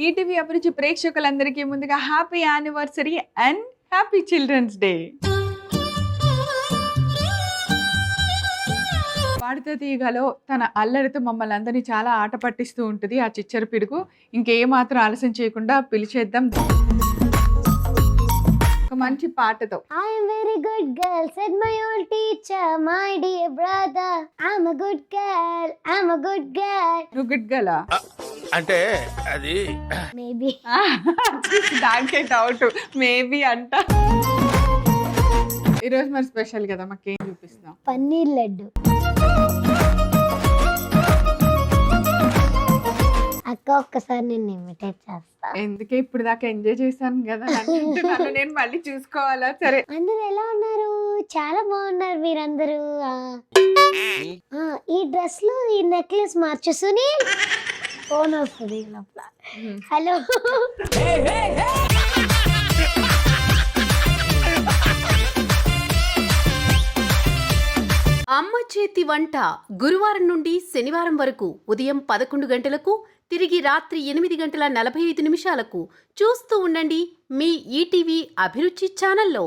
ETV Abhiruchi ప్రేక్షకులందరికీ ముందుగా happy anniversary and happy children's day. పాడుతా తీయగలో తన అల్లరితో మమ్మల్ని అందరినీ చాలా ఆట పట్టిస్తూ ఉంటుంది ఆ చిచ్చర పిడుగు. ఇంకేమాత్రం ఆలస్యం చేయకుండా పిలిచేద్దాం ఒక మంచి పాటతో. I am very good girl, said my old teacher, my dear brother. I'm a good girl, I'm a good girl. నువ్వు గుడ్ గలా అంటే అది Maybe. దానికే డౌట్ మేబీ అంట. ఈరోజు మరి స్పెషల్ కదా, మాకేం చూపిస్తున్నాం? పన్నీర్ లడ్డు. అక్క ఒక్కసారి నేను ఇమిటేట్ చేస్తా. ఎందుకే ఇప్పుడు దాకా ఎంజాయ్ చేశాను కదా, నన్ను నేను మళ్ళీ చూసుకోవాలా? సరే. అందరూ ఎలా ఉన్నారు? చాలా బాగున్నారు మీరందరూ. ఈ డ్రెస్ లో ఈ నెక్లెస్ మార్చు సునీల్. ఫోన్ వస్తుంది లోపల. హలో. అమ్మ చేతి వంట గురువారం నుండి శనివారం వరకు ఉదయం 11 గంటలకు, తిరిగి రాత్రి 8:45 చూస్తూ ఉండండి మీ ఈటీవీ అభిరుచి ఛానల్లో.